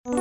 Ao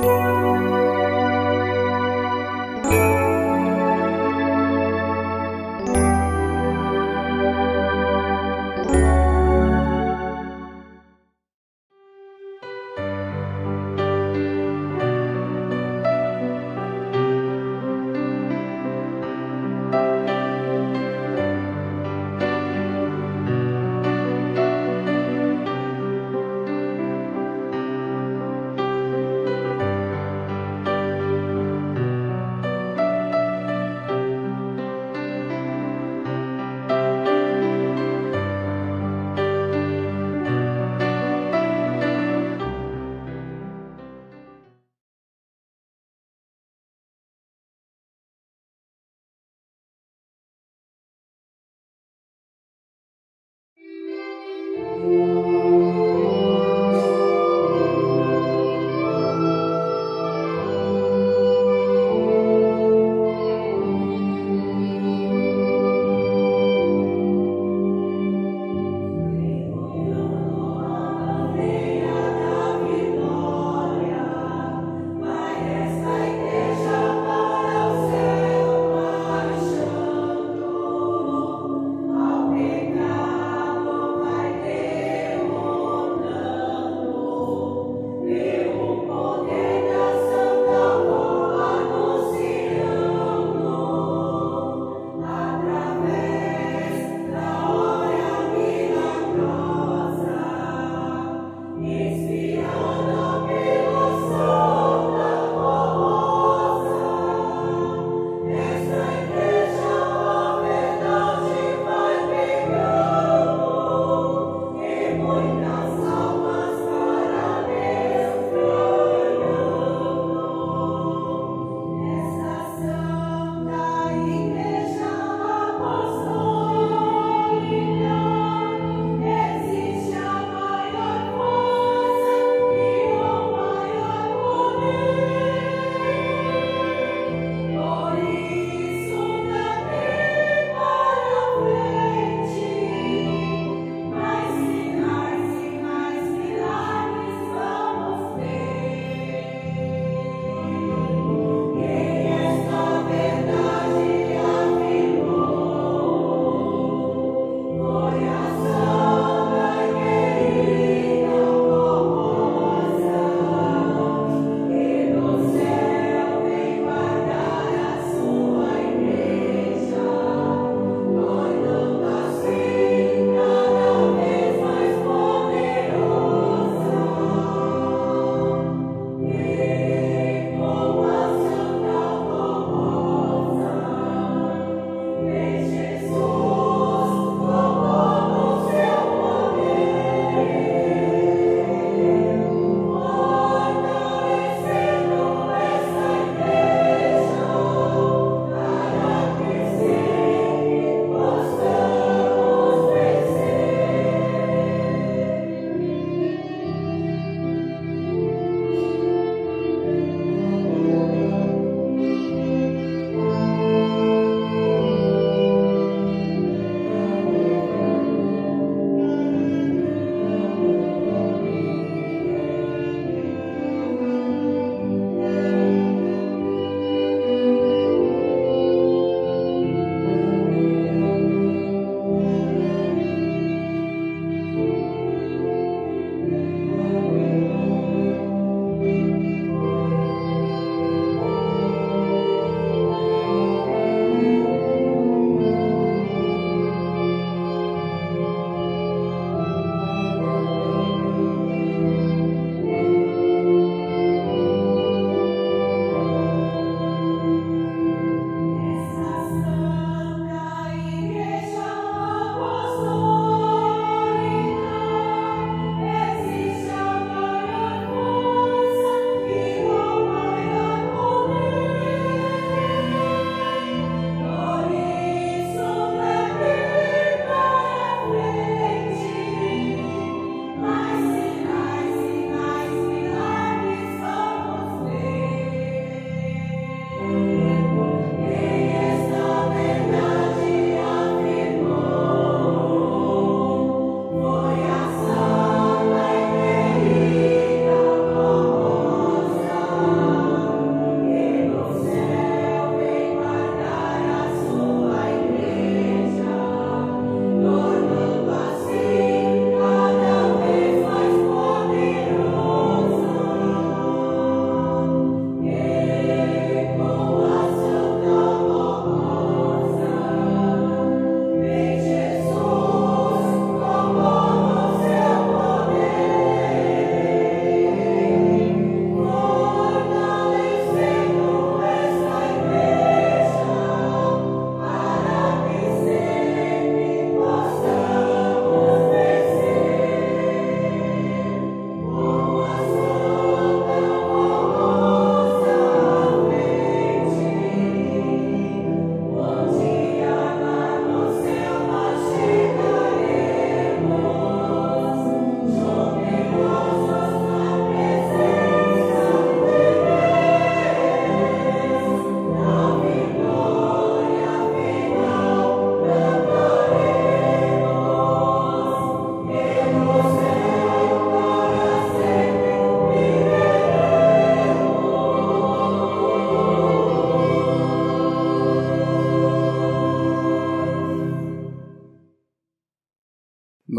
pecado vai ter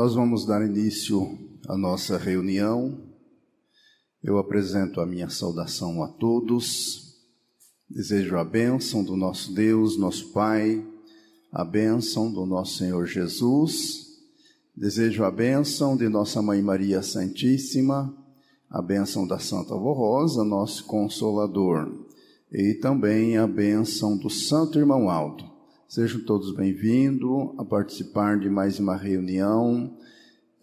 Nós vamos dar início à nossa reunião. Eu apresento a minha saudação a todos. Desejo a bênção do nosso Deus, nosso Pai, a bênção do nosso Senhor Jesus. Desejo a bênção de nossa Mãe Maria Santíssima, a bênção da Santa Avó Rosa, nosso Consolador, e também a bênção do Santo Irmão Aldo. Sejam todos bem-vindos a participar de mais uma reunião.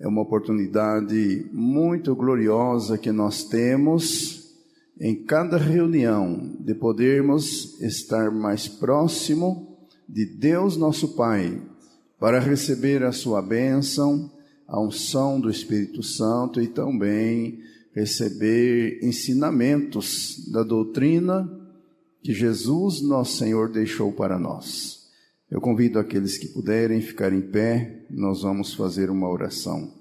É uma oportunidade muito gloriosa que nós temos em cada reunião de podermos estar mais próximo de Deus nosso Pai, para receber a sua bênção, a unção do Espírito Santo e também receber ensinamentos da doutrina que Jesus nosso Senhor deixou para nós. Eu convido aqueles que puderem ficar em pé, nós vamos fazer uma oração.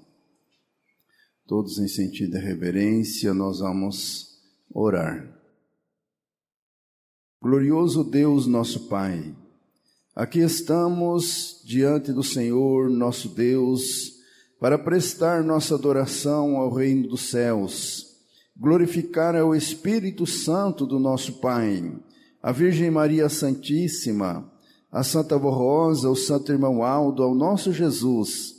Todos em sentido de reverência, nós vamos orar. Glorioso Deus, nosso Pai, aqui estamos diante do Senhor, nosso Deus, para prestar nossa adoração ao Reino dos Céus, glorificar ao Espírito Santo do nosso Pai, a Virgem Maria Santíssima, a Santa Avó Rosa, o Santo Irmão Aldo, ao nosso Jesus,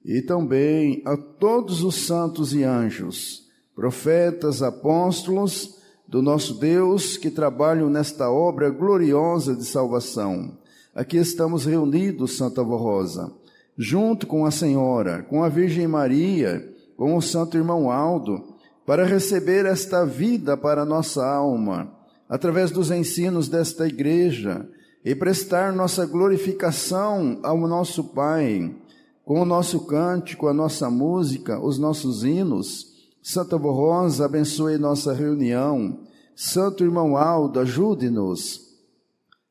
e também a todos os santos e anjos, profetas, apóstolos do nosso Deus, que trabalham nesta obra gloriosa de salvação. Aqui estamos reunidos, Santa Avó Rosa, junto com a Senhora, com a Virgem Maria, com o Santo Irmão Aldo, para receber esta vida para a nossa alma, através dos ensinos desta igreja, e prestar nossa glorificação ao nosso Pai, com o nosso cântico, a nossa música, os nossos hinos. Santa Avó Rosa, abençoe nossa reunião. Santo Irmão Aldo, ajude-nos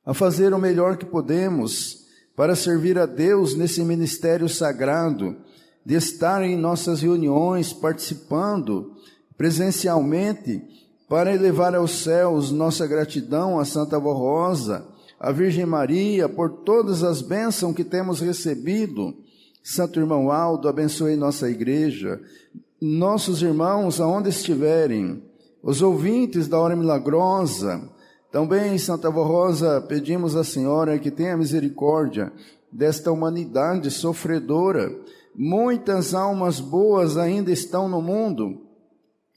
a fazer o melhor que podemos para servir a Deus nesse ministério sagrado, de estar em nossas reuniões, participando presencialmente, para elevar aos céus nossa gratidão a Santa Avó Rosa, a Virgem Maria, por todas as bênçãos que temos recebido. Santo Irmão Aldo, abençoe nossa igreja, nossos irmãos aonde estiverem, os ouvintes da hora milagrosa. Também, Santa Avó Rosa, pedimos à Senhora que tenha misericórdia desta humanidade sofredora. Muitas almas boas ainda estão no mundo,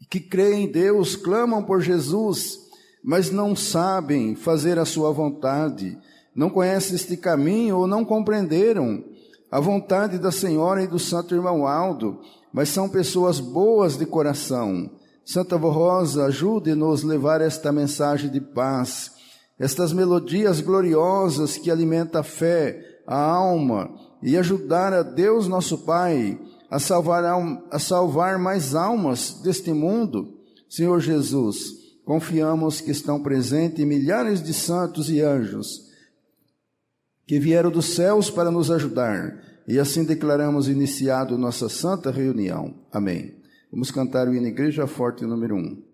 que creem em Deus, clamam por Jesus, mas não sabem fazer a sua vontade, não conhecem este caminho ou não compreenderam a vontade da Senhora e do Santo Irmão Aldo, mas são pessoas boas de coração. Santa Avó Rosa, ajude-nos a levar esta mensagem de paz, estas melodias gloriosas que alimentam a fé, a alma, e ajudar a Deus nosso Pai a salvar mais almas deste mundo. Senhor Jesus, confiamos que estão presentes milhares de santos e anjos que vieram dos céus para nos ajudar. E assim declaramos iniciado nossa santa reunião. Amém. Vamos cantar o hino Igreja Forte número 1.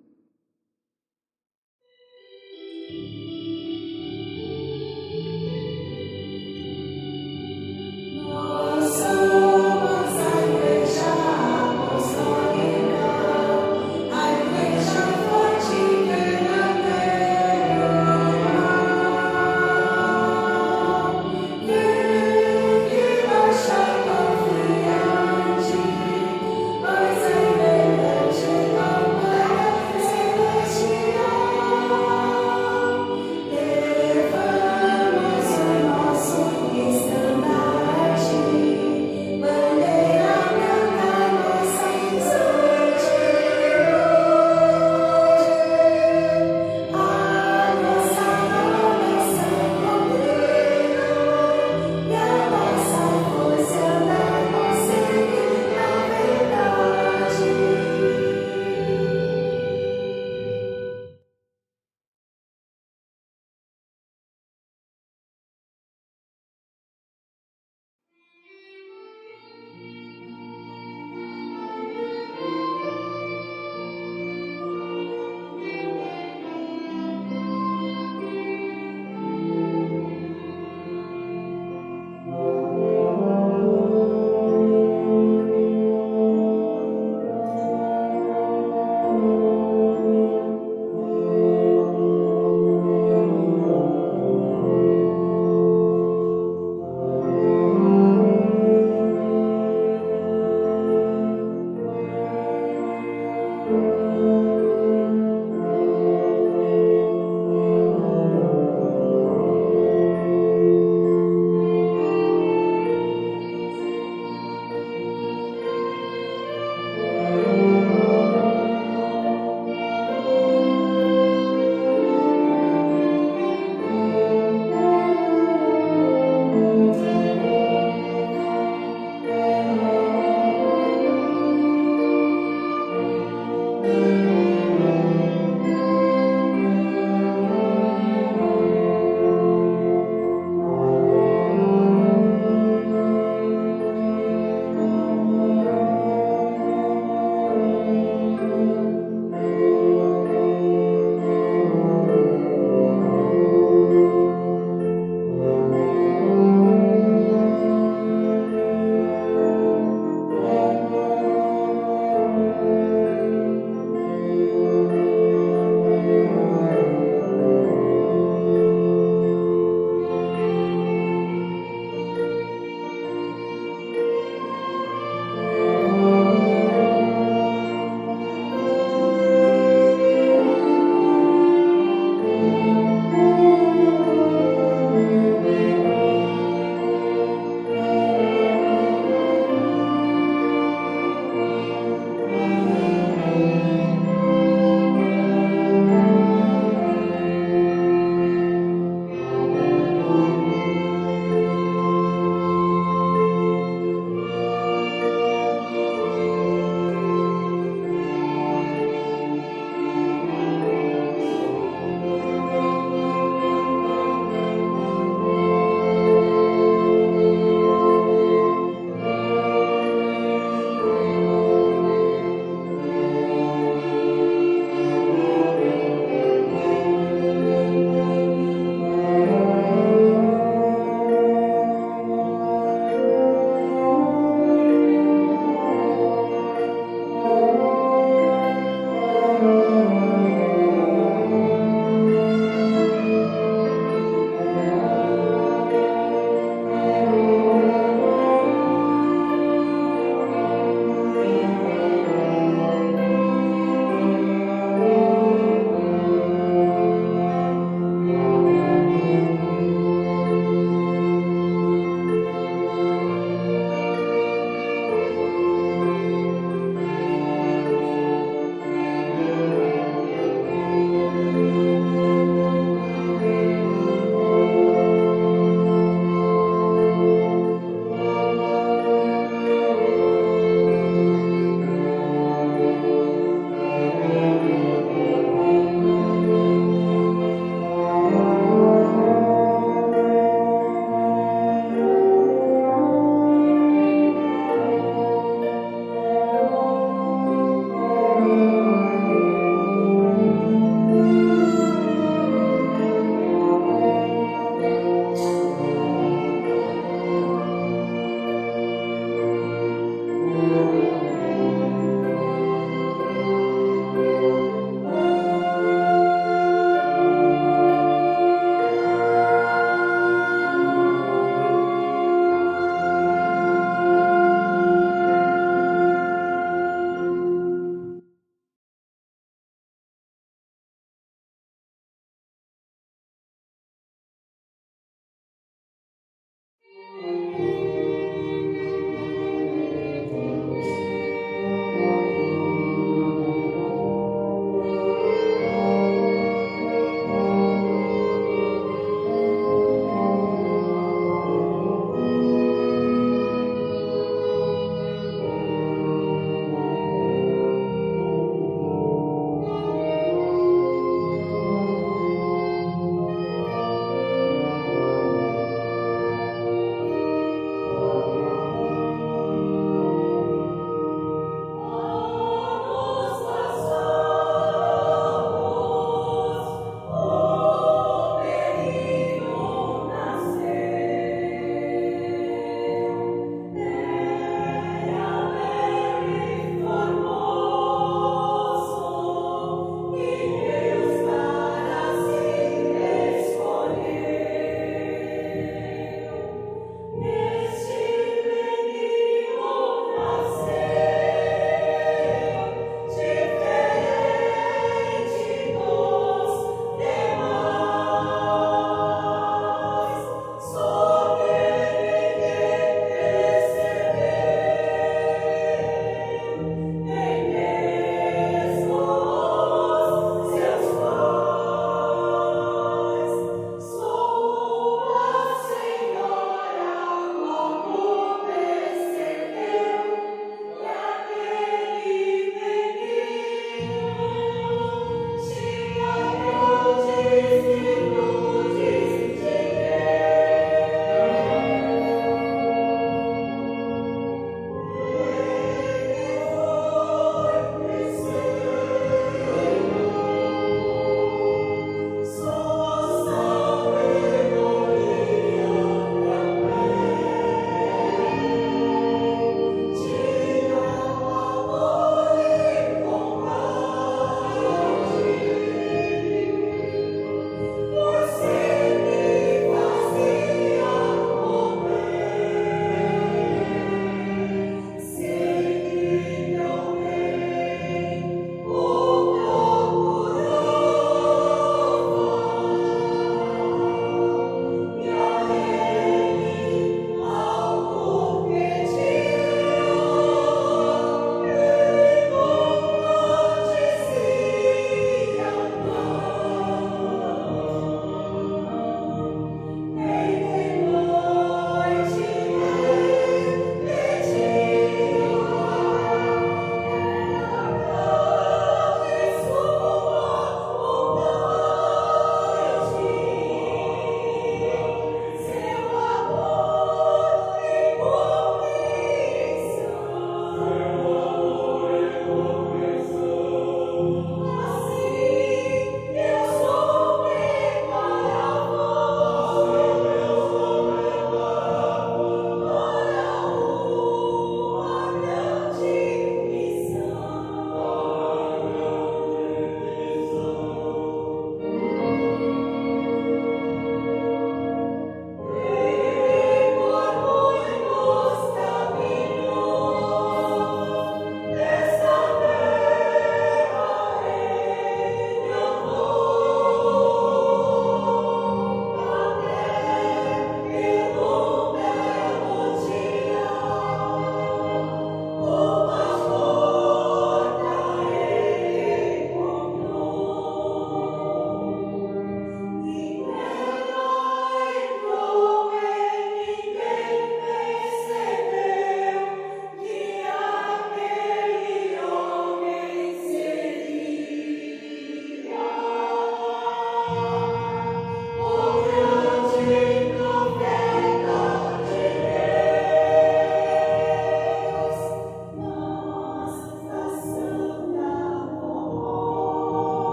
Pois em verdade não é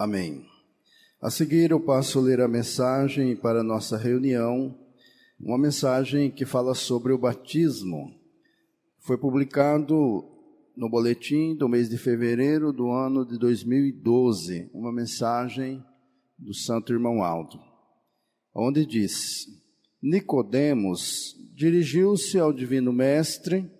Amém. A seguir eu passo a ler a mensagem para a nossa reunião, uma mensagem que fala sobre o batismo. Foi publicado no boletim do mês de fevereiro do ano de 2012, uma mensagem do Santo Irmão Aldo, onde diz: Nicodemos dirigiu-se ao Divino Mestre,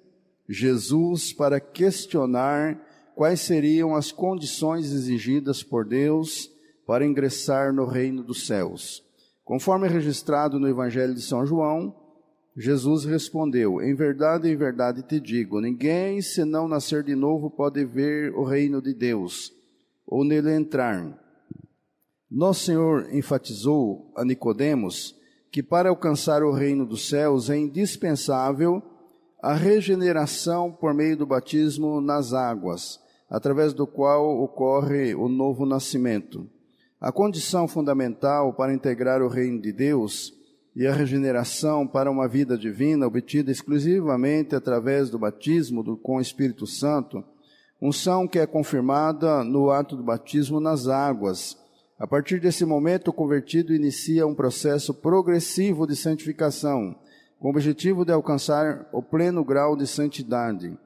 Jesus, para questionar quais seriam as condições exigidas por Deus para ingressar no reino dos céus. Conforme registrado no Evangelho de São João, Jesus respondeu: em verdade te digo, ninguém senão nascer de novo pode ver o reino de Deus, ou nele entrar. Nosso Senhor enfatizou a Nicodemos que para alcançar o reino dos céus é indispensável a regeneração por meio do batismo nas águas, através do qual ocorre o novo nascimento. A condição fundamental para integrar o reino de Deus e a regeneração para uma vida divina, obtida exclusivamente através do batismo com o Espírito Santo, unção que é confirmada no ato do batismo nas águas. A partir desse momento, o convertido inicia um processo progressivo de santificação, com o objetivo de alcançar o pleno grau de santidade.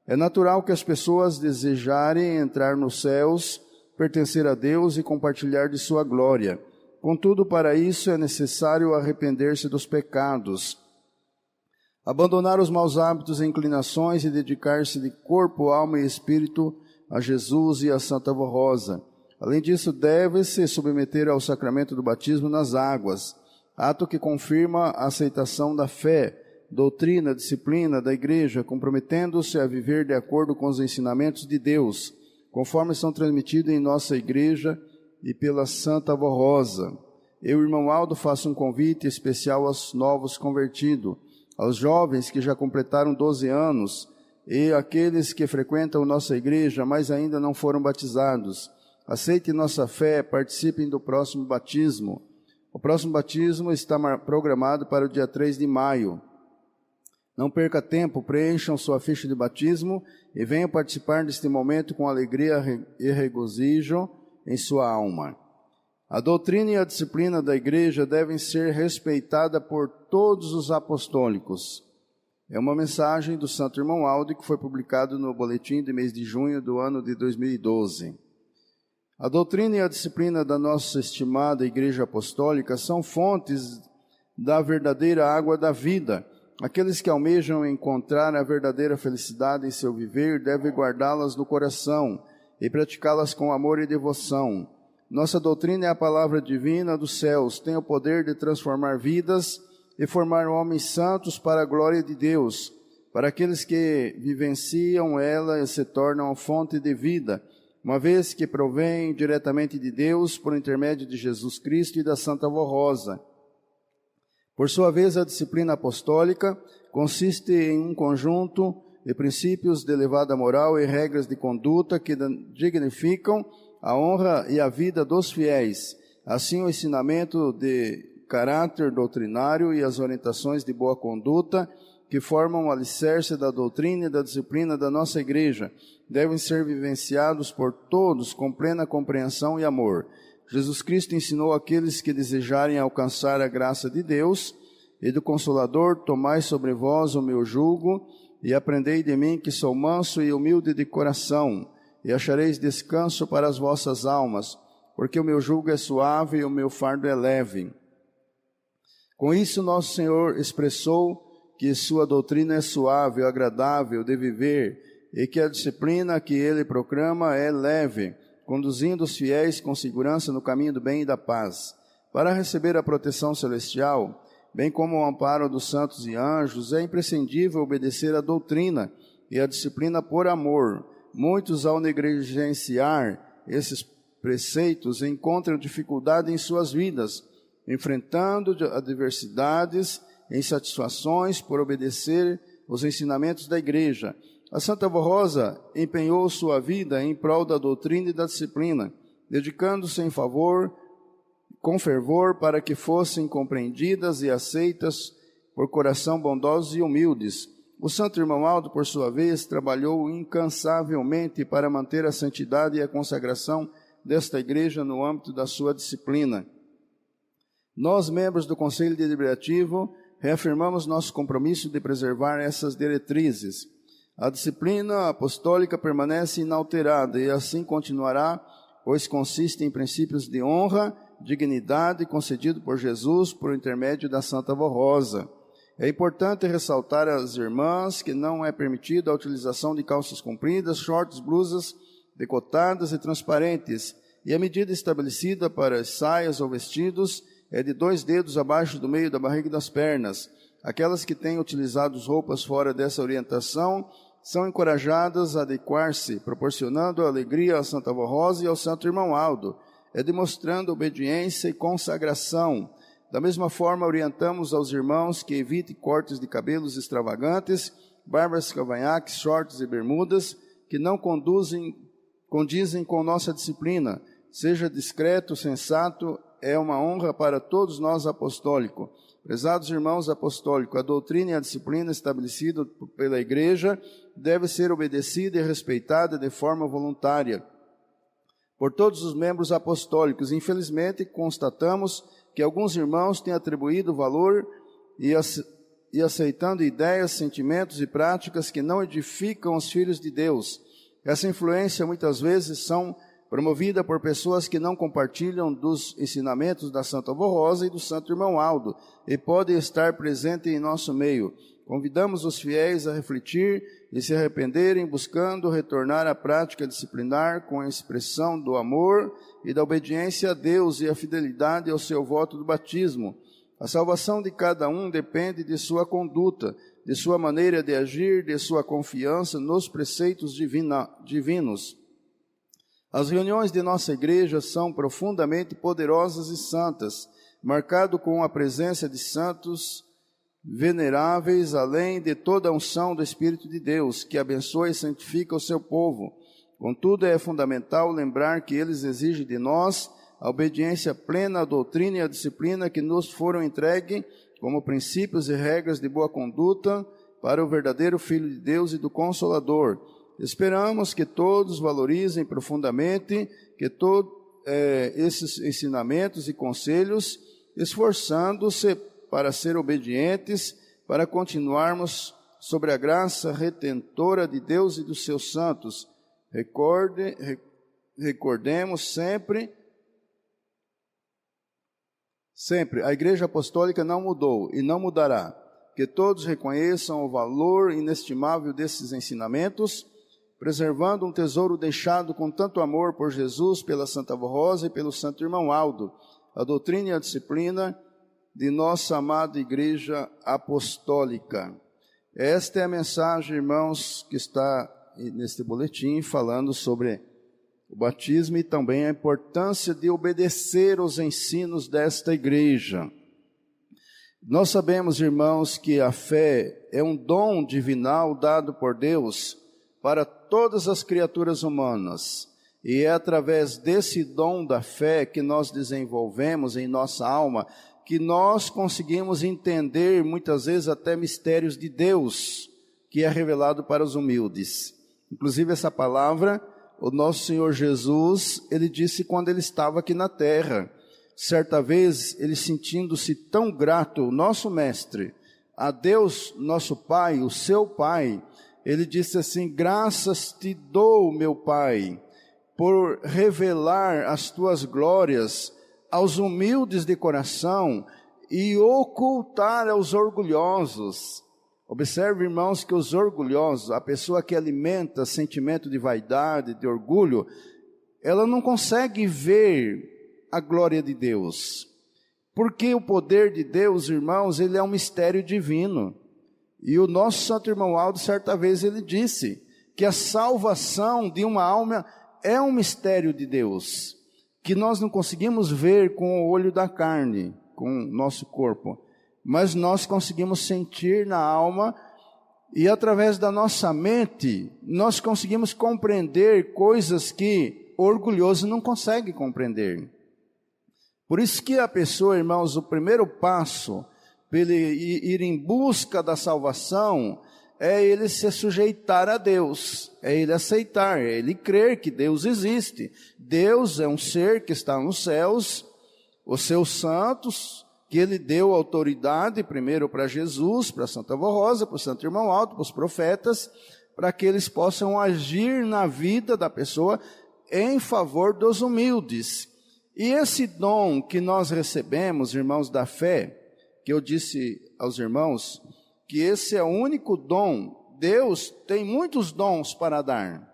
É natural que as pessoas desejarem entrar nos céus, pertencer a Deus e compartilhar de sua glória. Contudo, para isso é necessário arrepender-se dos pecados, abandonar os maus hábitos e inclinações e dedicar-se de corpo, alma e espírito a Jesus e a Santa Vó Rosa. Além disso, deve-se submeter ao sacramento do batismo nas águas, ato que confirma a aceitação da fé, doutrina, disciplina da Igreja, comprometendo-se a viver de acordo com os ensinamentos de Deus, conforme são transmitidos em nossa Igreja e pela Santa Vó Rosa. Eu, irmão Aldo, faço um convite especial aos novos convertidos, aos jovens que já completaram 12 anos e aqueles que frequentam nossa Igreja, mas ainda não foram batizados. Aceitem nossa fé, participem do próximo batismo. O próximo batismo está programado para o dia 3 de maio. Não perca tempo, preencham sua ficha de batismo e venham participar deste momento com alegria e regozijo em sua alma. A doutrina e a disciplina da Igreja devem ser respeitadas por todos os apostólicos. É uma mensagem do Santo Irmão Aldo que foi publicado no boletim de mês de junho do ano de 2012. A doutrina e a disciplina da nossa estimada Igreja Apostólica são fontes da verdadeira água da vida. Aqueles que almejam encontrar a verdadeira felicidade em seu viver devem guardá-las no coração e praticá-las com amor e devoção. Nossa doutrina é a palavra divina dos céus, tem o poder de transformar vidas e formar homens santos para a glória de Deus. Para aqueles que vivenciam ela, se tornam a fonte de vida, uma vez que provém diretamente de Deus por intermédio de Jesus Cristo e da Santa Vó Rosa. Por sua vez, a disciplina apostólica consiste em um conjunto de princípios de elevada moral e regras de conduta que dignificam a honra e a vida dos fiéis. Assim, o ensinamento de caráter doutrinário e as orientações de boa conduta, que formam o alicerce da doutrina e da disciplina da nossa Igreja, devem ser vivenciados por todos com plena compreensão e amor. Jesus Cristo ensinou àqueles que desejarem alcançar a graça de Deus e do Consolador: tomai sobre vós o meu jugo e aprendei de mim, que sou manso e humilde de coração, e achareis descanso para as vossas almas, porque o meu jugo é suave e o meu fardo é leve. Com isso, nosso Senhor expressou que sua doutrina é suave e agradável de viver, e que a disciplina que ele proclama é leve, conduzindo os fiéis com segurança no caminho do bem e da paz. Para receber a proteção celestial, bem como o amparo dos santos e anjos, é imprescindível obedecer à doutrina e à disciplina por amor. Muitos, ao negligenciar esses preceitos, encontram dificuldade em suas vidas, enfrentando adversidades e insatisfações por obedecer os ensinamentos da Igreja. A Santa Vó Rosa empenhou sua vida em prol da doutrina e da disciplina, dedicando-se com fervor para que fossem compreendidas e aceitas por coração bondosos e humildes. O Santo Irmão Aldo, por sua vez, trabalhou incansavelmente para manter a santidade e a consagração desta igreja no âmbito da sua disciplina. Nós, membros do Conselho Deliberativo, reafirmamos nosso compromisso de preservar essas diretrizes. A disciplina apostólica permanece inalterada e assim continuará, pois consiste em princípios de honra, dignidade concedido por Jesus por intermédio da Santa Vó Rosa. É importante ressaltar às irmãs que não é permitida a utilização de calças compridas, shorts, blusas decotadas e transparentes, e a medida estabelecida para as saias ou vestidos é de 2 dedos abaixo do meio da barriga e das pernas. Aquelas que têm utilizado roupas fora dessa orientação são encorajadas a adequar-se, proporcionando alegria à Santa Vó Rosa e ao Santo Irmão Aldo, demonstrando obediência e consagração. Da mesma forma, orientamos aos irmãos que evitem cortes de cabelos extravagantes, barbas, cavanhaques, shorts e bermudas, que não condizem com nossa disciplina. Seja discreto, sensato, é uma honra para todos nós apostólicos. Prezados irmãos apostólicos, a doutrina e a disciplina estabelecida pela Igreja deve ser obedecida e respeitada de forma voluntária por todos os membros apostólicos. Infelizmente, constatamos que alguns irmãos têm atribuído valor e aceitando ideias, sentimentos e práticas que não edificam os filhos de Deus. Essa influência muitas vezes são promovida por pessoas que não compartilham dos ensinamentos da Santa Vó Rosa e do Santo Irmão Aldo e podem estar presentes em nosso meio. Convidamos os fiéis a refletir e se arrependerem, buscando retornar à prática disciplinar com a expressão do amor e da obediência a Deus e a fidelidade ao seu voto do batismo. A salvação de cada um depende de sua conduta, de sua maneira de agir, de sua confiança nos preceitos divinos. As reuniões de nossa igreja são profundamente poderosas e santas, marcado com a presença de santos veneráveis, além de toda a unção do Espírito de Deus, que abençoa e santifica o seu povo. Contudo, é fundamental lembrar que eles exigem de nós a obediência plena à doutrina e à disciplina que nos foram entregues como princípios e regras de boa conduta para o verdadeiro Filho de Deus e do Consolador. Esperamos que todos valorizem profundamente esses ensinamentos e conselhos, esforçando-se para ser obedientes, para continuarmos sobre a graça retentora de Deus e dos seus santos. Recordemos sempre, a Igreja Apostólica não mudou e não mudará. Que todos reconheçam o valor inestimável desses ensinamentos, preservando um tesouro deixado com tanto amor por Jesus, pela Santa Vó Rosa e pelo Santo Irmão Aldo, a doutrina e a disciplina de nossa amada Igreja Apostólica. Esta é a mensagem, irmãos, que está neste boletim, falando sobre o batismo e também a importância de obedecer os ensinos desta igreja. Nós sabemos, irmãos, que a fé é um dom divinal dado por Deus para todas as criaturas humanas. E é através desse dom da fé que nós desenvolvemos em nossa alma, que nós conseguimos entender muitas vezes até mistérios de Deus, que é revelado para os humildes. Inclusive essa palavra, o nosso Senhor Jesus, ele disse quando ele estava aqui na terra. Certa vez, ele sentindo-se tão grato, o nosso mestre, a Deus, nosso Pai, o seu Pai, ele disse assim: graças te dou, meu Pai, por revelar as tuas glórias aos humildes de coração e ocultar aos orgulhosos. Observe, irmãos, que os orgulhosos, a pessoa que alimenta sentimento de vaidade, de orgulho, ela não consegue ver a glória de Deus. Porque o poder de Deus, irmãos, ele é um mistério divino. E o nosso Santo Irmão Aldo, certa vez, ele disse que a salvação de uma alma é um mistério de Deus, que nós não conseguimos ver com o olho da carne, com o nosso corpo, mas nós conseguimos sentir na alma e através da nossa mente, nós conseguimos compreender coisas que o orgulhoso não consegue compreender. Por isso que a pessoa, irmãos, o primeiro passo para ele ir em busca da salvação é ele se sujeitar a Deus, é ele aceitar, é ele crer que Deus existe. Deus é um ser que está nos céus, os seus santos, que ele deu autoridade primeiro para Jesus, para Santa Avó Rosa, para o Santo Irmão Alto, para os profetas, para que eles possam agir na vida da pessoa em favor dos humildes. E esse dom que nós recebemos, irmãos da fé, que eu disse aos irmãos, que esse é o único dom. Deus tem muitos dons para dar,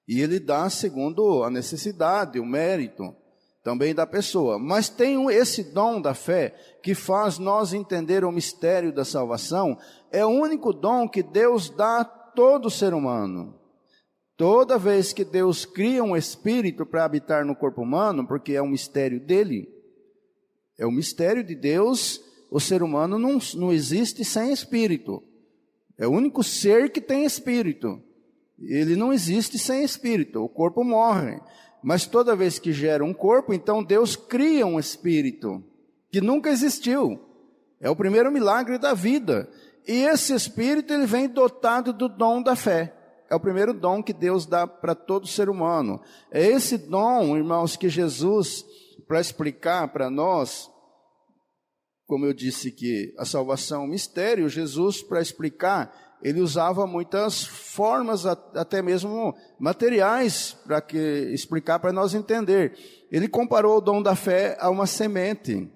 e ele dá segundo a necessidade, o mérito também da pessoa, mas tem esse dom da fé, que faz nós entender o mistério da salvação. É o único dom que Deus dá a todo ser humano. Toda vez que Deus cria um espírito para habitar no corpo humano, porque é um mistério dele, é o mistério de Deus. O ser humano não existe sem espírito, é o único ser que tem espírito, ele não existe sem espírito, o corpo morre, mas toda vez que gera um corpo, então Deus cria um espírito, que nunca existiu, é o primeiro milagre da vida, e esse espírito ele vem dotado do dom da fé, é o primeiro dom que Deus dá para todo ser humano. É esse dom, irmãos, que Jesus, para explicar para nós, como eu disse que a salvação é um mistério, Jesus, para explicar, ele usava muitas formas, até mesmo materiais, para explicar para nós entender. Ele comparou o dom da fé a uma semente.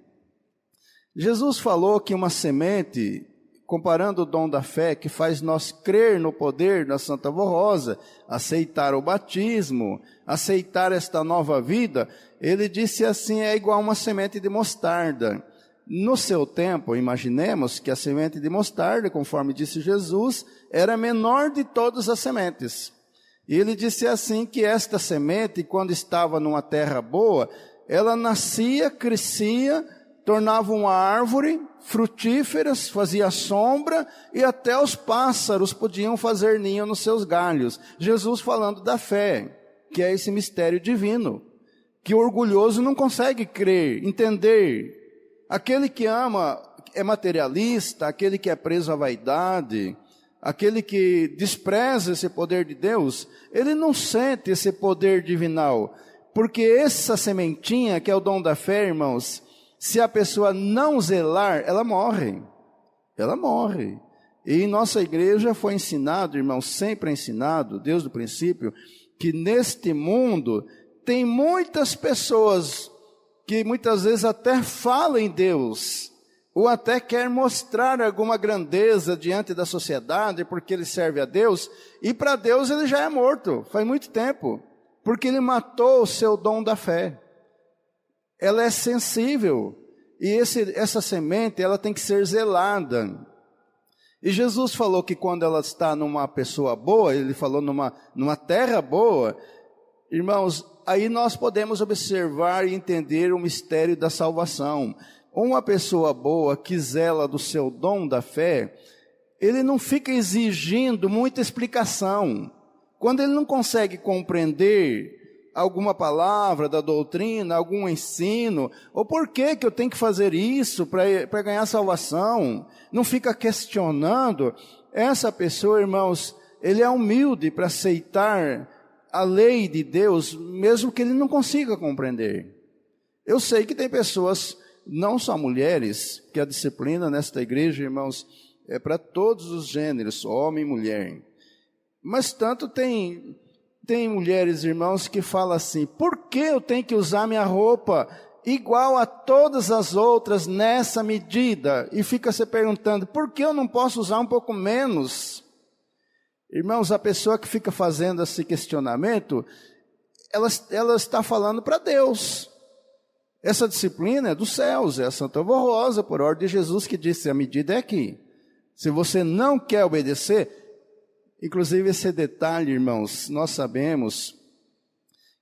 Jesus falou que uma semente, comparando o dom da fé, que faz nós crer no poder da Santa Avó Rosa, aceitar o batismo, aceitar esta nova vida, ele disse assim, é igual uma semente de mostarda. No seu tempo, imaginemos que a semente de mostarda, conforme disse Jesus, era a menor de todas as sementes. E ele disse assim que esta semente, quando estava numa terra boa, ela nascia, crescia, tornava uma árvore frutífera, fazia sombra, e até os pássaros podiam fazer ninho nos seus galhos. Jesus falando da fé, que é esse mistério divino, que o orgulhoso não consegue crer, entender. Aquele que ama é materialista, aquele que é preso à vaidade, aquele que despreza esse poder de Deus, ele não sente esse poder divinal, porque essa sementinha, que é o dom da fé, irmãos, se a pessoa não zelar, ela morre, e em nossa igreja foi ensinado, irmãos, sempre ensinado, desde o princípio, que neste mundo tem muitas pessoas que muitas vezes até falam em Deus, ou até quer mostrar alguma grandeza diante da sociedade, porque ele serve a Deus, e para Deus ele já é morto, faz muito tempo, porque ele matou o seu dom da fé. Ela é sensível, e essa semente, ela tem que ser zelada. E Jesus falou que quando ela está numa pessoa boa, ele falou numa terra boa, irmãos, aí nós podemos observar e entender o mistério da salvação. Uma pessoa boa que zela do seu dom da fé, ele não fica exigindo muita explicação. Quando ele não consegue compreender alguma palavra da doutrina, algum ensino, ou por que eu tenho que fazer isso para ganhar salvação, não fica questionando, essa pessoa, irmãos, ele é humilde para aceitar a lei de Deus, mesmo que ele não consiga compreender. Eu sei que tem pessoas, não só mulheres, que a disciplina nesta igreja, irmãos, é para todos os gêneros, homem e mulher. Mas tanto tem mulheres, irmãos, que falam assim, por que eu tenho que usar minha roupa igual a todas as outras nessa medida? E fica se perguntando, por que eu não posso usar um pouco menos? Irmãos, a pessoa que fica fazendo esse questionamento, ela está falando para Deus. Essa disciplina é dos céus, é a Santa Avó Rosa, por ordem de Jesus, que disse, a medida é aqui. Se você não quer obedecer, inclusive esse detalhe, irmãos, nós sabemos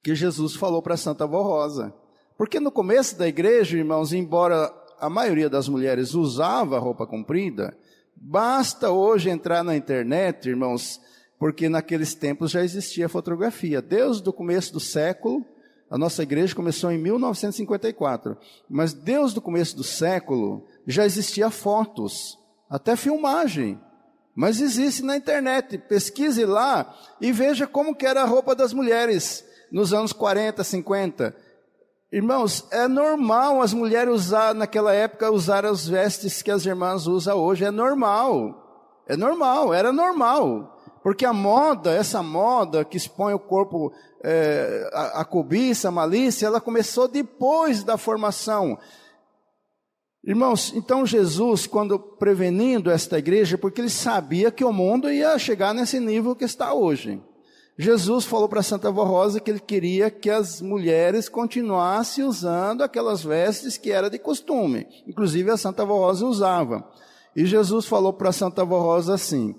que Jesus falou para a Santa Avó Rosa. Porque no começo da igreja, irmãos, embora a maioria das mulheres usava roupa comprida, basta hoje entrar na internet, irmãos, porque naqueles tempos já existia fotografia. Desde o começo do século, a nossa igreja começou em 1954, mas desde o começo do século já existia fotos, até filmagem. Mas existe na internet, pesquise lá e veja como que era a roupa das mulheres nos anos 40, 50. Irmãos, é normal as mulheres usar, naquela época, usar as vestes que as irmãs usam hoje, é normal, era normal, porque a moda, essa moda que expõe o corpo, a cobiça, a malícia, ela começou depois da formação. Irmãos, então Jesus, quando prevenindo esta igreja, porque ele sabia que o mundo ia chegar nesse nível que está hoje, Jesus falou para Santa Vó Rosa que ele queria que as mulheres continuassem usando aquelas vestes que era de costume, inclusive a Santa Vó Rosa usava, e Jesus falou para Santa Vó Rosa assim: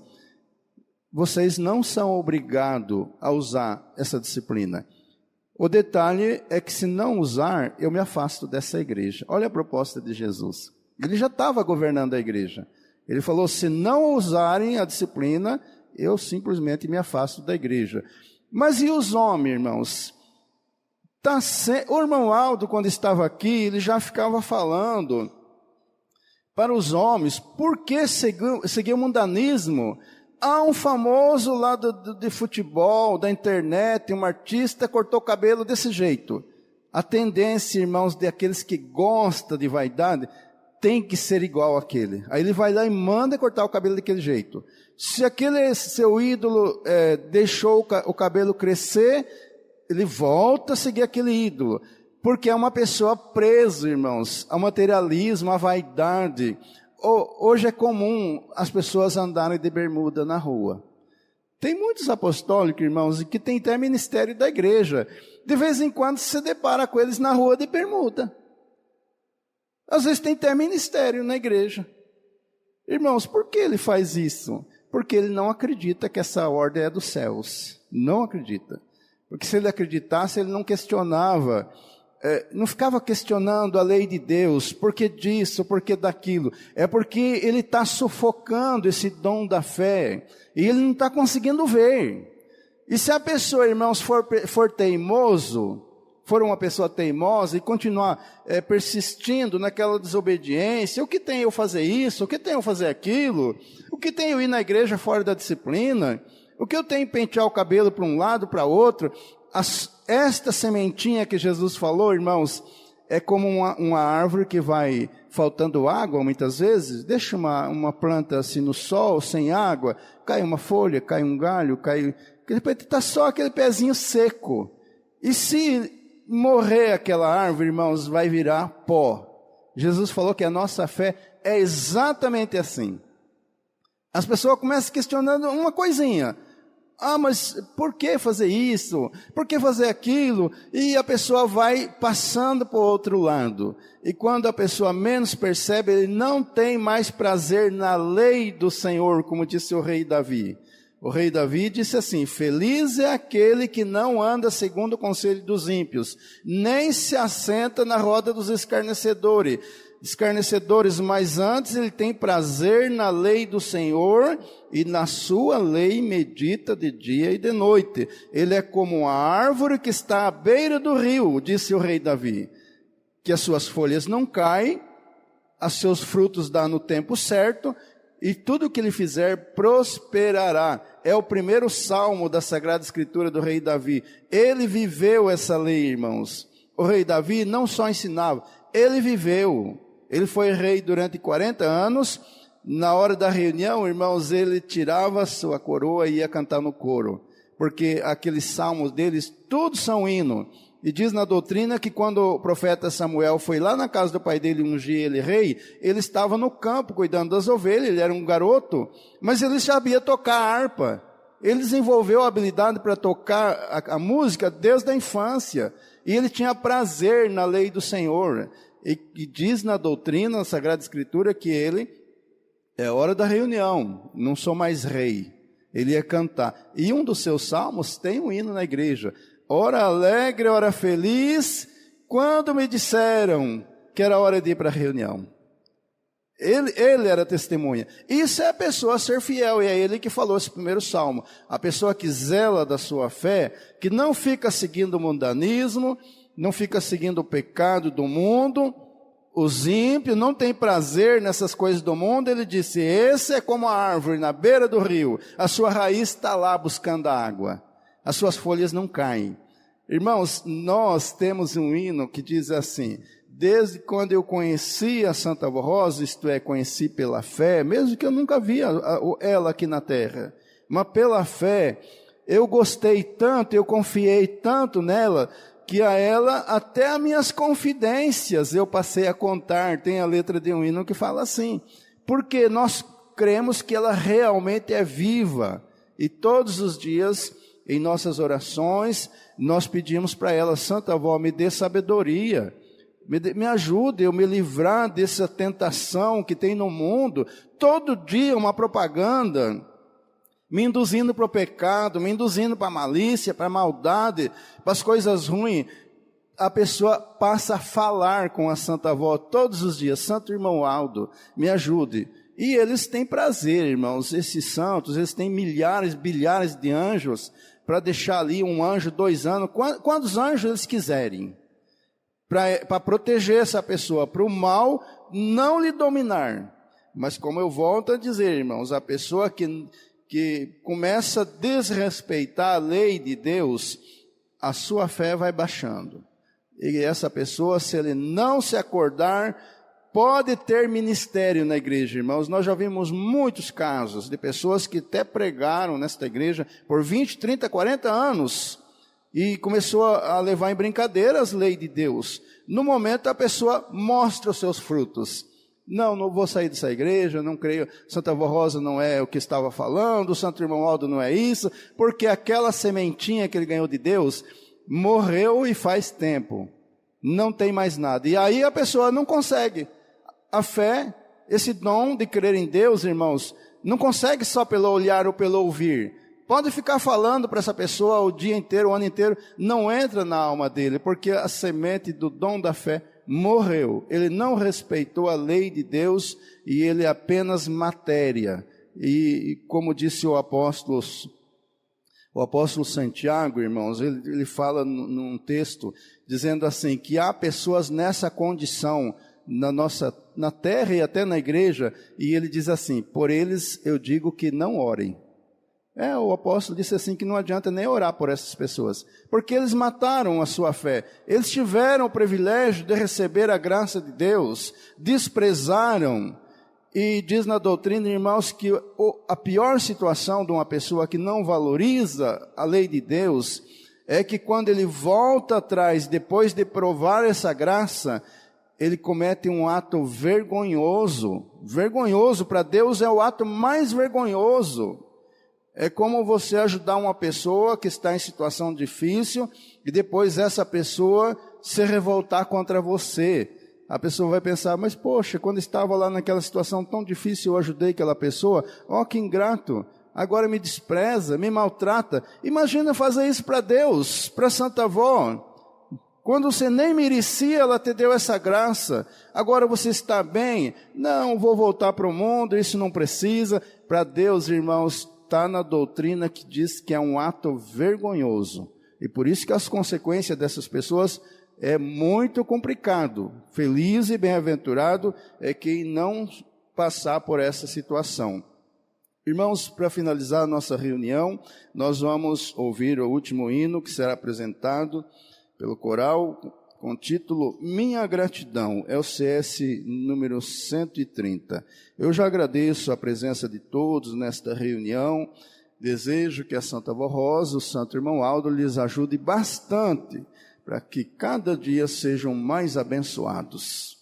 vocês não são obrigados a usar essa disciplina. O detalhe é que se não usar, eu me afasto dessa igreja. Olha a proposta de Jesus. Ele já estava governando a igreja. Ele falou, se não usarem a disciplina, eu simplesmente me afasto da igreja. Mas e os homens, irmãos? O irmão Aldo, quando estava aqui, ele já ficava falando para os homens, por que seguir o mundanismo? Há um famoso lá de futebol, da internet, um artista cortou o cabelo desse jeito. A tendência, irmãos, daqueles que gostam de vaidade, tem que ser igual àquele. Aí ele vai lá e manda cortar o cabelo daquele jeito. Se aquele seu ídolo deixou o cabelo crescer, ele volta a seguir aquele ídolo. Porque é uma pessoa presa, irmãos, ao materialismo, à vaidade. Hoje é comum as pessoas andarem de bermuda na rua. Tem muitos apostólicos, irmãos, que tem até ministério da igreja. De vez em quando se depara com eles na rua de bermuda. Às vezes tem até ministério na igreja. Irmãos, por que ele faz isso? Porque ele não acredita que essa ordem é dos céus. Não acredita. Porque se ele acreditasse, ele não questionava. Não ficava questionando a lei de Deus, por que disso, por que daquilo. É porque ele está sufocando esse dom da fé, e ele não está conseguindo ver. E se a pessoa, irmãos, for teimoso, for uma pessoa teimosa e continuar persistindo naquela desobediência, o que tem eu fazer isso, o que tem eu fazer aquilo, o que tem eu ir na igreja fora da disciplina, o que eu tenho pentear o cabelo para um lado, para outro. Esta sementinha que Jesus falou, irmãos, é como uma árvore que vai faltando água muitas vezes. Deixa uma planta assim no sol, sem água, cai uma folha, cai um galho, de repente está só aquele pezinho seco. E se morrer aquela árvore, irmãos, vai virar pó. Jesus falou que a nossa fé é exatamente assim. As pessoas começam questionando uma coisinha. Mas por que fazer isso? Por que fazer aquilo? E a pessoa vai passando para o outro lado. E quando a pessoa menos percebe, ele não tem mais prazer na lei do Senhor, como disse o rei Davi. O rei Davi disse assim: feliz é aquele que não anda segundo o conselho dos ímpios, nem se assenta na roda dos escarnecedores, mas antes ele tem prazer na lei do Senhor, e na sua lei medita de dia e de noite. Ele é como a árvore que está à beira do rio, disse o rei Davi, que as suas folhas não caem, os seus frutos dão no tempo certo, e tudo que ele fizer prosperará. É o primeiro salmo da Sagrada Escritura do rei Davi. Ele viveu essa lei, irmãos. O rei Davi não só ensinava, ele viveu. Ele foi rei durante 40 anos. Na hora da reunião, irmãos, ele tirava a sua coroa e ia cantar no coro. Porque aqueles salmos deles, todos são hino. E diz na doutrina que quando o profeta Samuel foi lá na casa do pai dele ungir ele rei, ele estava no campo cuidando das ovelhas, ele era um garoto, mas ele sabia tocar harpa. Ele desenvolveu a habilidade para tocar a música desde a infância. E ele tinha prazer na lei do Senhor. E diz na doutrina, na Sagrada Escritura, que ele, é hora da reunião, não sou mais rei. Ele ia cantar. E um dos seus salmos tem um hino na igreja. Ora alegre, ora feliz, quando me disseram que era hora de ir para a reunião. Ele era testemunha. Isso é a pessoa ser fiel, e é ele que falou esse primeiro salmo. A pessoa que zela da sua fé, que não fica seguindo o mundanismo, não fica seguindo o pecado do mundo, os ímpios não têm prazer nessas coisas do mundo. Ele disse: esse é como a árvore na beira do rio, a sua raiz está lá buscando a água, as suas folhas não caem. Irmãos, nós temos um hino que diz assim: desde quando eu conheci a Santa Avó Rosa, isto é, conheci pela fé, mesmo que eu nunca via ela aqui na terra, mas pela fé, eu gostei tanto, eu confiei tanto nela, que a ela, até as minhas confidências, eu passei a contar. Tem a letra de um hino que fala assim, porque nós cremos que ela realmente é viva, e todos os dias, em nossas orações, nós pedimos para ela: Santa Avó, me dê sabedoria, me ajude eu me livrar dessa tentação que tem no mundo, todo dia uma propaganda, me induzindo para o pecado, me induzindo para a malícia, para a maldade, para as coisas ruins. A pessoa passa a falar com a Santa Avó todos os dias: Santo Irmão Aldo, me ajude. E eles têm prazer, irmãos, esses santos, eles têm milhares, bilhares de anjos, para deixar ali um anjo, 2 anos, quantos anjos eles quiserem, para proteger essa pessoa, para o mal não lhe dominar. Mas como eu volto a dizer, irmãos, a pessoa que começa a desrespeitar a lei de Deus, a sua fé vai baixando. E essa pessoa, se ele não se acordar, pode ter ministério na igreja, irmãos. Nós já vimos muitos casos de pessoas que até pregaram nesta igreja por 20, 30, 40 anos, e começou a levar em brincadeira as leis de Deus. No momento a pessoa mostra os seus frutos. Não vou sair dessa igreja, não creio, Santa Avó Rosa não é o que estava falando, o Santo Irmão Aldo não é isso, porque aquela sementinha que ele ganhou de Deus, morreu e faz tempo, não tem mais nada. E aí a pessoa não consegue. A fé, esse dom de crer em Deus, irmãos, não consegue só pelo olhar ou pelo ouvir. Pode ficar falando para essa pessoa o dia inteiro, o ano inteiro, não entra na alma dele, porque a semente do dom da fé morreu. Ele não respeitou a lei de Deus, e ele é apenas matéria. E como disse o apóstolo Santiago, irmãos, ele fala num texto, dizendo assim, que há pessoas nessa condição, na terra e até na igreja, e ele diz assim: por eles eu digo que não orem. O apóstolo disse assim, que não adianta nem orar por essas pessoas, porque eles mataram a sua fé. Eles tiveram o privilégio de receber a graça de Deus, desprezaram. E diz na doutrina, irmãos, que a pior situação de uma pessoa que não valoriza a lei de Deus, é que quando ele volta atrás, depois de provar essa graça, ele comete um ato vergonhoso. Vergonhoso, para Deus é o ato mais vergonhoso. É como você ajudar uma pessoa que está em situação difícil, e depois essa pessoa se revoltar contra você. A pessoa vai pensar: mas poxa, quando estava lá naquela situação tão difícil, eu ajudei aquela pessoa, que ingrato, agora me despreza, me maltrata. Imagina fazer isso para Deus, para Santa Avó, quando você nem merecia, ela te deu essa graça. Agora você está bem, não, vou voltar para o mundo, isso não precisa. Para Deus, irmãos, está na doutrina que diz que é um ato vergonhoso, e por isso que as consequências dessas pessoas é muito complicado. Feliz e bem-aventurado é quem não passar por essa situação. Irmãos, para finalizar a nossa reunião, nós vamos ouvir o último hino que será apresentado pelo coral, com o título Minha Gratidão, é o CS número 130. Eu já agradeço a presença de todos nesta reunião. Desejo que a Santa Avó Rosa, o Santo Irmão Aldo, lhes ajude bastante, para que cada dia sejam mais abençoados.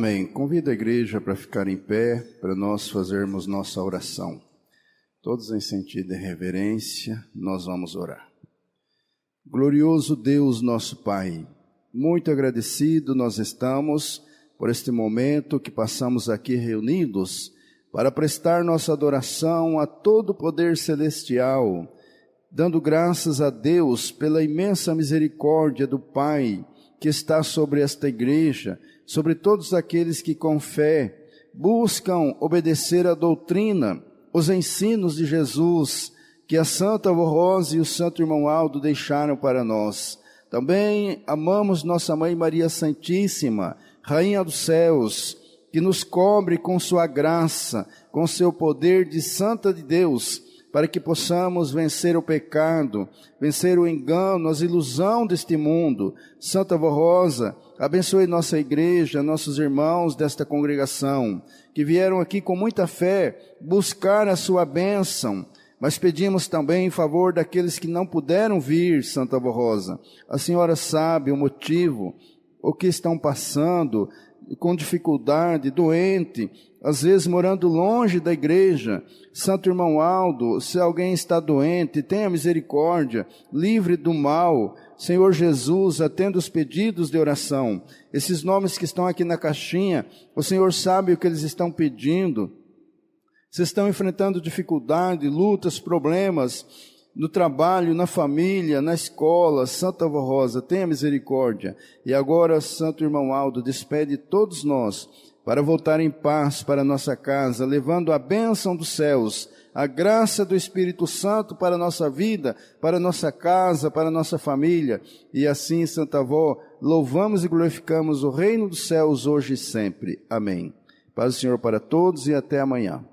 Amém. Convido a igreja para ficar em pé, para nós fazermos nossa oração. Todos em sentido de reverência, nós vamos orar. Glorioso Deus, nosso Pai, muito agradecido nós estamos por este momento que passamos aqui reunidos para prestar nossa adoração a todo o poder celestial, dando graças a Deus pela imensa misericórdia do Pai que está sobre esta igreja, sobre todos aqueles que com fé buscam obedecer a doutrina, os ensinos de Jesus, que a Santa Avó Rosa e o Santo Irmão Aldo deixaram para nós. Também amamos nossa Mãe Maria Santíssima, Rainha dos Céus, que nos cobre com sua graça, com seu poder de Santa de Deus, para que possamos vencer o pecado, vencer o engano, as ilusões deste mundo. Santa Avó Rosa, abençoe nossa igreja, nossos irmãos desta congregação, que vieram aqui com muita fé buscar a sua bênção, mas pedimos também em favor daqueles que não puderam vir, Santa Avó Rosa. A senhora sabe o motivo, o que estão passando, com dificuldade, doente, às vezes morando longe da igreja. Santo Irmão Aldo, se alguém está doente, tenha misericórdia, livre do mal. Senhor Jesus, atenda os pedidos de oração. Esses nomes que estão aqui na caixinha, o Senhor sabe o que eles estão pedindo. Se estão enfrentando dificuldade, lutas, problemas no trabalho, na família, na escola, Santa Avó Rosa, tenha misericórdia. E agora, Santo Irmão Aldo, despede todos nós para voltar em paz para nossa casa, levando a bênção dos céus, a graça do Espírito Santo para a nossa vida, para a nossa casa, para a nossa família. E assim, Santa Avó, louvamos e glorificamos o reino dos céus hoje e sempre. Amém. Paz do Senhor para todos e até amanhã.